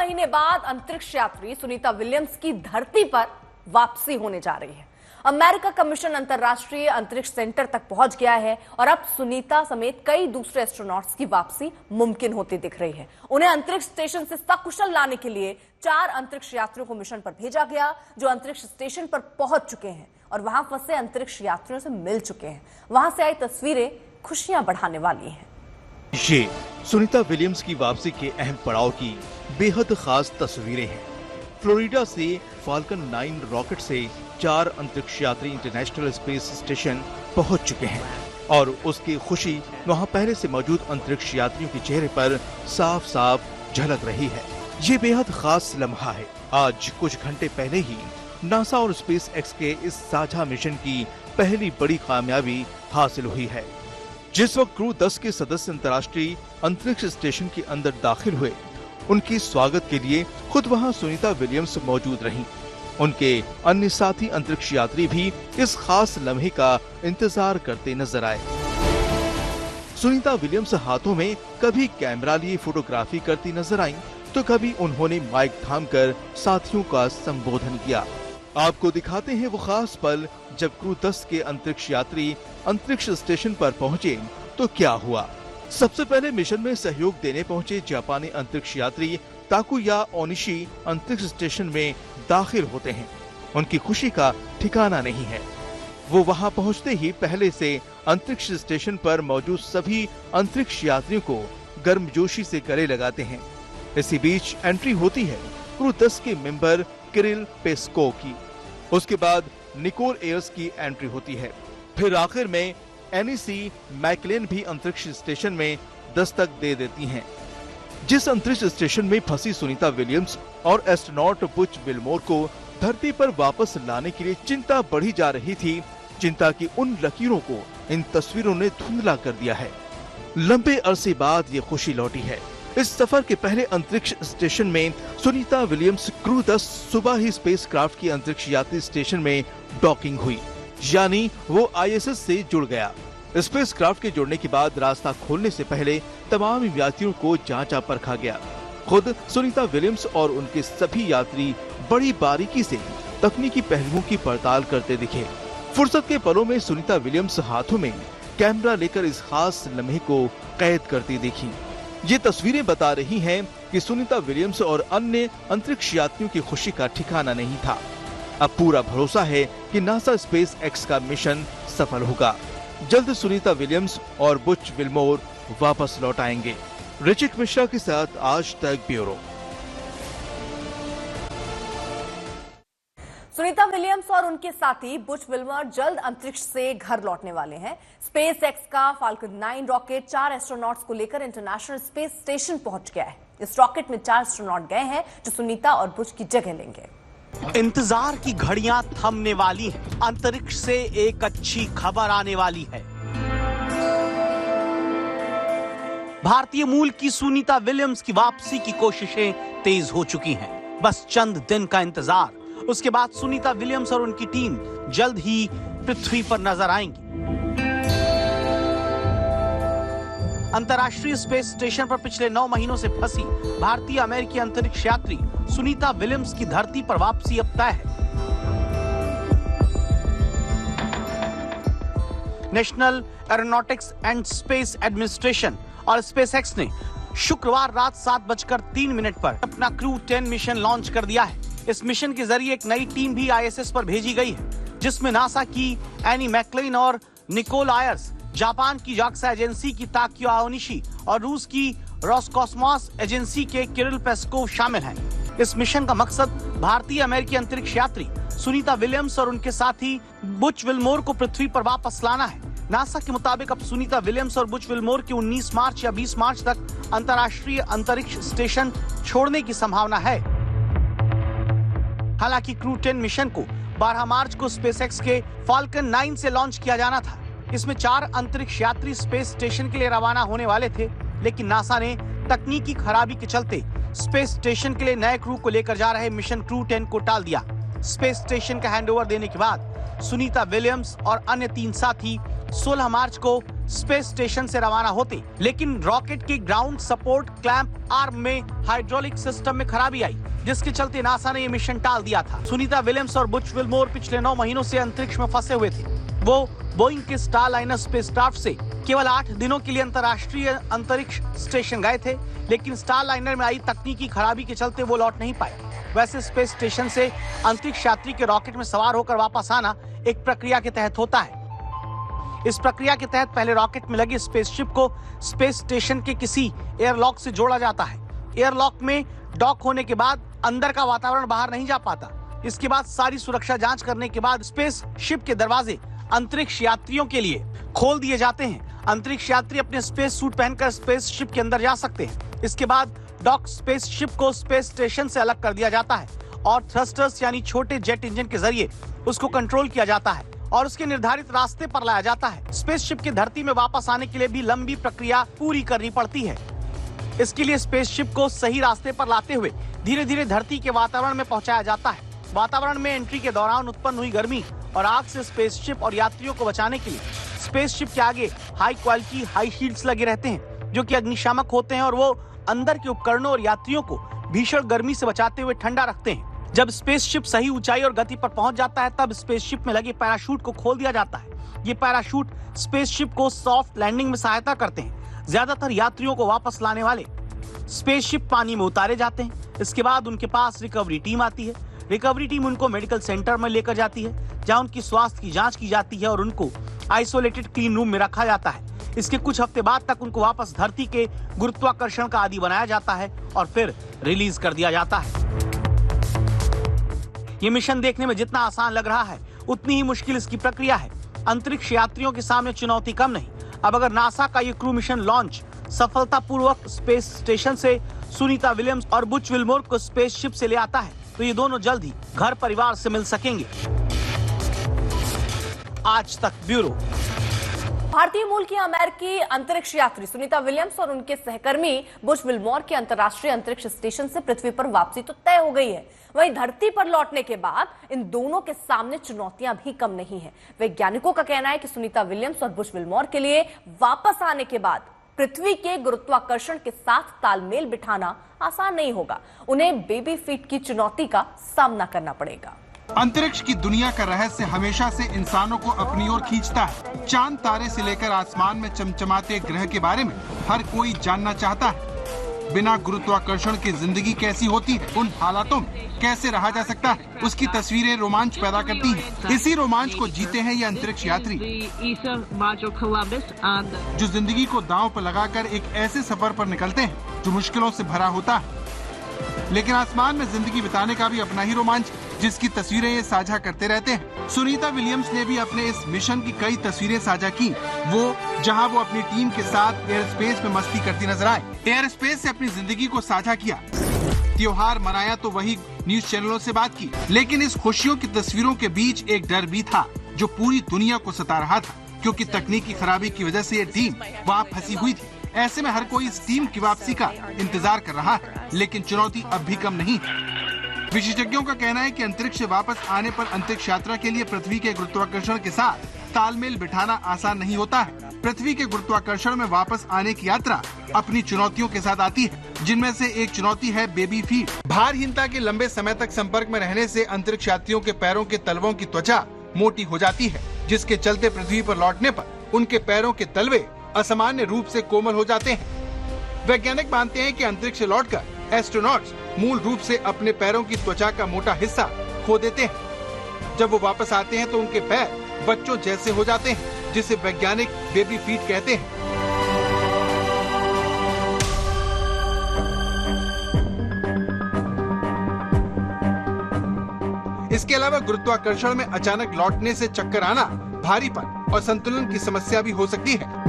महीने बाद अंतरिक्ष यात्री सुनीता विलियम्स की धरती पर वापसी होने जा रही है। अमेरिका का मिशन अंतरराष्ट्रीय अंतरिक्ष सेंटर तक पहुंच गया है और अब सुनीता समेत कई दूसरे एस्ट्रोनॉट्स की वापसी मुमकिन होती दिख रही है। उन्हें अंतरिक्ष स्टेशन से सकुशल लाने के लिए 4 अंतरिक्ष यात्रियों को मिशन पर भेजा गया, जो अंतरिक्ष स्टेशन पर पहुंच चुके हैं और वहां फंसे अंतरिक्ष यात्रियों से मिल चुके हैं। वहां से आई तस्वीरें खुशियां बढ़ाने वाली हैं। ये सुनीता विलियम्स की वापसी के अहम पड़ाव की बेहद खास तस्वीरें हैं। फ्लोरिडा से फाल्कन 9 रॉकेट से 4 अंतरिक्ष यात्री इंटरनेशनल स्पेस स्टेशन पहुंच चुके हैं और उसकी खुशी वहां पहले से मौजूद अंतरिक्ष यात्रियों के चेहरे पर साफ साफ झलक रही है। ये बेहद खास लम्हा है। आज कुछ घंटे पहले ही नासा और स्पेस एक्स के इस साझा मिशन की पहली बड़ी कामयाबी हासिल हुई है। जिस वक्त क्रू 10 के सदस्य अंतर्राष्ट्रीय अंतरिक्ष स्टेशन के अंदर दाखिल हुए, उनकी स्वागत के लिए खुद वहां सुनीता विलियम्स मौजूद रहीं। उनके अन्य साथी अंतरिक्ष यात्री भी इस खास लम्हे का इंतजार करते नजर आए। सुनीता विलियम्स हाथों में कभी कैमरा लिए फोटोग्राफी करती नजर आईं, तो कभी उन्होंने माइक थामकर साथियों का संबोधन किया। आपको दिखाते हैं वो खास पल जब क्रू 10 के अंतरिक्ष यात्री अंतरिक्ष स्टेशन पर पहुंचे तो क्या हुआ। सबसे पहले मिशन में सहयोग देने पहुंचे जापानी अंतरिक्ष यात्री ताकुया ओनिशी अंतरिक्ष स्टेशन में दाखिल होते हैं। उनकी खुशी का ठिकाना नहीं है। वो वहां पहुंचते ही पहले से अंतरिक्ष स्टेशन पर मौजूद सभी अंतरिक्ष यात्रियों को गर्मजोशी से गले लगाते हैं। इसी बीच एंट्री होती है क्रू 10 के मेंबर किरिल पेस्को की। उसके बाद निकोल एयर्स की एंट्री होती है। फिर आखिर में एनीसी मैकलेन भी अंतरिक्ष स्टेशन में दस्तक दे देती हैं। जिस अंतरिक्ष स्टेशन में फंसी सुनीता विलियम्स और एस्ट्रोनॉट बुच विल्मोर को धरती पर वापस लाने के लिए चिंता बढ़ी जा रही थी, चिंता की उन लकीरों को इन तस्वीरों ने धुंधला कर दिया है। लंबे अरसे बाद ये खुशी लौटी है। इस सफर के पहले अंतरिक्ष स्टेशन में सुनीता विलियम्स क्रू 10 सुबह ही स्पेसक्राफ्ट की अंतरिक्ष यात्री स्टेशन में डॉकिंग हुई, यानी वो ISS से जुड़ गया। स्पेसक्राफ्ट के जुड़ने के बाद रास्ता खोलने से पहले तमाम यात्रियों को जांचा परखा गया। खुद सुनीता विलियम्स और उनके सभी यात्री बड़ी बारीकी से तकनीकी पहलुओं की पड़ताल करते दिखे। फुर्सत के पलों में सुनीता विलियम्स हाथों में कैमरा लेकर इस खास लम्हे को कैद करती दिखी। ये तस्वीरें बता रही हैं कि सुनीता विलियम्स और अन्य अंतरिक्ष यात्रियों की खुशी का ठिकाना नहीं था। अब पूरा भरोसा है कि नासा स्पेस एक्स का मिशन सफल होगा। जल्द सुनीता विलियम्स और बुच विल्मोर वापस लौट आएंगे। ऋचिक मिश्रा के साथ आज तक ब्यूरो। सुनीता विलियम्स और उनके साथी बुच विल्मर जल्द अंतरिक्ष से घर लौटने वाले हैं। स्पेस एक्स का फाल्कन 9 रॉकेट 4 एस्ट्रोनॉट्स को लेकर इंटरनेशनल स्पेस स्टेशन पहुंच गया है। इस रॉकेट में 4 एस्ट्रोनॉट गए हैं जो सुनीता और बुच की जगह लेंगे। इंतजार की घड़ियां थमने वाली हैं। अंतरिक्ष से एक अच्छी खबर आने वाली है। भारतीय मूल की सुनीता विलियम्स की वापसी की कोशिशें तेज हो चुकी हैं। बस चंद दिन का इंतजार, उसके बाद सुनीता विलियम्स और उनकी टीम जल्द ही पृथ्वी पर नजर आएंगी। अंतर्राष्ट्रीय स्पेस स्टेशन पर पिछले 9 महीनों से फंसी भारतीय अमेरिकी अंतरिक्ष यात्री सुनीता विलियम्स की धरती पर वापसी अब तय है। National aeronautics and space administration और स्पेसएक्स ने शुक्रवार रात 7:03 पर अपना क्रू 10 मिशन लॉन्च कर दिया है। इस मिशन के जरिए एक नई टीम भी ISS पर भेजी गई है, जिसमें नासा की एनी मैकलेन और निकोल आयर्स, जापान की जाक्सा एजेंसी की ताकुया ओनिशी और रूस की रोसकॉस्मोस एजेंसी के किरिल पेस्कोव शामिल हैं। इस मिशन का मकसद भारतीय अमेरिकी अंतरिक्ष यात्री सुनीता विलियम्स और उनके साथी बुच विल्मोर को पृथ्वी पर वापस लाना है। नासा के मुताबिक अब सुनीता विलियम्स और बुच विल्मोर की 19 मार्च या 20 मार्च तक अंतर्राष्ट्रीय अंतरिक्ष स्टेशन छोड़ने की संभावना है। हालांकि क्रू 10 मिशन को 12 मार्च को स्पेसएक्स के फाल्कन 9 से लॉन्च किया जाना था। इसमें 4 अंतरिक्ष यात्री स्पेस स्टेशन के लिए रवाना होने वाले थे, लेकिन नासा ने तकनीकी खराबी के चलते स्पेस स्टेशन के लिए नए क्रू को लेकर जा रहे मिशन क्रू 10 को टाल दिया। स्पेस स्टेशन का हैंडओवर देने के बाद सुनीता विलियम्स और अन्य 3 साथी 16 मार्च को स्पेस स्टेशन से रवाना होते, लेकिन रॉकेट के ग्राउंड सपोर्ट क्लैंप आर्म में हाइड्रोलिक सिस्टम में खराबी आई, जिसके चलते नासा ने ये मिशन टाल दिया था। सुनीता विलियम्स और बुच विल्मोर पिछले 9 महीनों से अंतरिक्ष में फंसे हुए थे। वो बोइंग के स्टारलाइनर स्पेसक्राफ्ट से केवल 8 दिनों के लिए अंतर्राष्ट्रीय अंतरिक्ष स्टेशन गए थे, लेकिन स्टारलाइनर में आई तकनीकी खराबी के चलते वो लौट नहीं पाए। वैसे स्पेस स्टेशन से अंतरिक्ष यात्री के रॉकेट में सवार होकर वापस आना एक प्रक्रिया के तहत होता है। इस प्रक्रिया के तहत पहले रॉकेट में लगे स्पेसशिप को स्पेस स्टेशन के किसी एयरलॉक से जोड़ा जाता है। एयरलॉक में डॉक होने के बाद अंदर का वातावरण बाहर नहीं जा पाता। इसके बाद सारी सुरक्षा जांच करने के बाद स्पेस शिप के दरवाजे अंतरिक्ष यात्रियों के लिए खोल दिए जाते हैं। अंतरिक्ष यात्री अपने स्पेस सूट पहनकर स्पेस शिप के अंदर जा सकते हैं। इसके बाद डॉक स्पेस शिप को स्पेस स्टेशन से अलग कर दिया जाता है और थ्रस्टर्स यानी छोटे जेट इंजन के जरिए उसको कंट्रोल किया जाता है और उसके निर्धारित रास्ते पर लाया जाता है। स्पेस शिप की धरती में वापस आने के लिए भी लंबी प्रक्रिया पूरी करनी पड़ती है। इसके लिए स्पेस शिप को सही रास्ते पर लाते हुए धीरे धीरे धरती के वातावरण में पहुंचाया जाता है। वातावरण में एंट्री के दौरान उत्पन्न हुई गर्मी और आग से स्पेस शिप और यात्रियों को बचाने के लिए स्पेस शिप के आगे हाई क्वालिटी हाई शील्ड्स लगे रहते हैं, जो कि अग्निशामक होते हैं और वो अंदर के उपकरणों और यात्रियों को भीषण गर्मी से बचाते हुए ठंडा रखते हैं। जब स्पेस शिप सही ऊंचाई और गति पर पहुंच जाता है, तब स्पेस शिप में लगे पैराशूट को खोल दिया जाता है। ये पैराशूट स्पेस शिप को सॉफ्ट लैंडिंग में सहायता करते हैं। ज्यादातर यात्रियों को वापस लाने वाले स्पेस शिप पानी में उतारे जाते हैं। इसके बाद उनके पास रिकवरी टीम आती है। रिकवरी टीम उनको मेडिकल सेंटर में लेकर जाती है, जहां उनकी स्वास्थ्य की जांच की जाती है और उनको आइसोलेटेड क्लीन रूम में रखा जाता है। इसके कुछ हफ्ते बाद तक उनको वापस धरती के गुरुत्वाकर्षण का आदी बनाया जाता है और फिर रिलीज कर दिया जाता है। ये मिशन देखने में जितना आसान लग रहा है, उतनी ही मुश्किल इसकी प्रक्रिया है। अंतरिक्ष यात्रियों के सामने चुनौती कम नहीं। अब अगर नासा का ये क्रू मिशन लॉन्च सफलतापूर्वक स्पेस स्टेशन से सुनीता विलियम्स और बुच विल्मोर को स्पेस शिप से ले आता है, तो ये दोनों जल्द ही घर परिवार से मिल सकेंगे। आज तक ब्यूरो। भारतीय मूल की अमेरिकी अंतरिक्ष यात्री सुनीता विलियम्स और उनके सहकर्मी बुच विल्मोर के अंतर्राष्ट्रीय अंतरिक्ष स्टेशन से पृथ्वी पर वापसी तो तय हो गई है। वहीं धरती पर लौटने के बाद इन दोनों के सामने चुनौतियां भी कम नहीं है। वैज्ञानिकों का कहना है कि सुनीता विलियम्स और बुच विल्मोर के लिए वापस आने के बाद पृथ्वी के गुरुत्वाकर्षण के साथ तालमेल बिठाना आसान नहीं होगा। उन्हें बेबी फीट की चुनौती का सामना करना पड़ेगा। अंतरिक्ष की दुनिया का रहस्य हमेशा से इंसानों को अपनी ओर खींचता है। चांद तारे से लेकर आसमान में चमचमाते ग्रह के बारे में हर कोई जानना चाहता है। बिना गुरुत्वाकर्षण की जिंदगी कैसी होती है, उन हालातों में कैसे रहा जा सकता है, उसकी तस्वीरें रोमांच पैदा करती हैं। इसी रोमांच को जीते हैं ये अंतरिक्ष यात्री, जो जिंदगी को दांव पर लगाकर एक ऐसे सफर पर निकलते हैं जो मुश्किलों से भरा होता है। लेकिन आसमान में जिंदगी बिताने का भी अपना ही रोमांच, जिसकी तस्वीरें ये साझा करते रहते हैं। सुनीता विलियम्स ने भी अपने इस मिशन की कई तस्वीरें साझा की, वो जहां वो अपनी टीम के साथ एयर स्पेस में मस्ती करती नजर आए। एयर स्पेस से अपनी जिंदगी को साझा किया, त्योहार मनाया तो वही न्यूज चैनलों से बात की। लेकिन इस खुशियों की तस्वीरों के बीच एक डर भी था जो पूरी दुनिया को सता रहा था, क्योंकि तकनीकी खराबी की वजह से ये टीम वहाँ फंसी हुई थी। ऐसे में हर कोई इस टीम की वापसी का इंतजार कर रहा है, लेकिन चुनौती अब भी कम नहीं है। विशेषज्ञों का कहना है कि अंतरिक्ष से वापस आने पर अंतरिक्ष यात्रा के लिए पृथ्वी के गुरुत्वाकर्षण के साथ तालमेल बिठाना आसान नहीं होता है। पृथ्वी के गुरुत्वाकर्षण में वापस आने की यात्रा अपनी चुनौतियों के साथ आती है, जिनमें से एक चुनौती है बेबी फीट। भारहीनता के लंबे समय तक संपर्क में रहने से अंतरिक्ष यात्रियों के पैरों के तलवों की त्वचा मोटी हो जाती है, जिसके चलते पृथ्वी पर लौटने पर उनके पैरों के तलवे असामान्य रूप से कोमल हो जाते हैं। वैज्ञानिक मानते हैं कि अंतरिक्ष से लौटकर एस्ट्रोनॉट्स मूल रूप से अपने पैरों की त्वचा का मोटा हिस्सा खो देते हैं। जब वो वापस आते हैं तो उनके पैर बच्चों जैसे हो जाते हैं, जिसे वैज्ञानिक बेबी फीट कहते हैं। इसके अलावा गुरुत्वाकर्षण में अचानक लौटने से चक्कर आना, भारीपन और संतुलन की समस्या भी हो सकती है।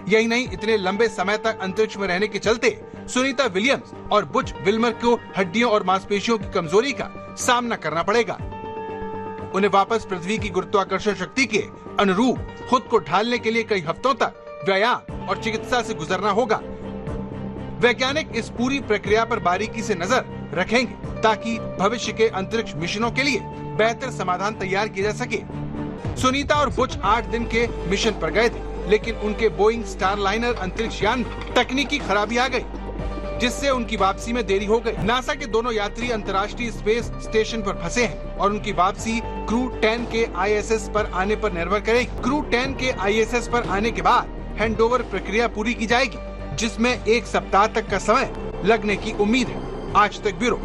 यही नहीं, इतने लंबे समय तक अंतरिक्ष में रहने के चलते सुनीता विलियम्स और बुच विल्मर को हड्डियों और मांसपेशियों की कमजोरी का सामना करना पड़ेगा। उन्हें वापस पृथ्वी की गुरुत्वाकर्षण शक्ति के अनुरूप खुद को ढालने के लिए कई हफ्तों तक व्यायाम और चिकित्सा से गुजरना होगा। वैज्ञानिक इस पूरी प्रक्रिया पर बारीकी से नजर रखेंगे ताकि भविष्य के अंतरिक्ष मिशनों के लिए बेहतर समाधान तैयार किए जा सके। सुनीता और बुच 8 दिन के मिशन पर गए थे, लेकिन उनके बोइंग स्टारलाइनर अंतरिक्ष यान में तकनीकी खराबी आ गई, जिससे उनकी वापसी में देरी हो गई। नासा के दोनों यात्री अंतर्राष्ट्रीय स्पेस स्टेशन पर फंसे हैं और उनकी वापसी क्रू 10 के ISS पर आने पर निर्भर करेगी। क्रू 10 के ISS पर आने के बाद हैंडओवर प्रक्रिया पूरी की जाएगी, जिसमें 1 सप्ताह तक का समय लगने की उम्मीद है। आज तक ब्यूरो।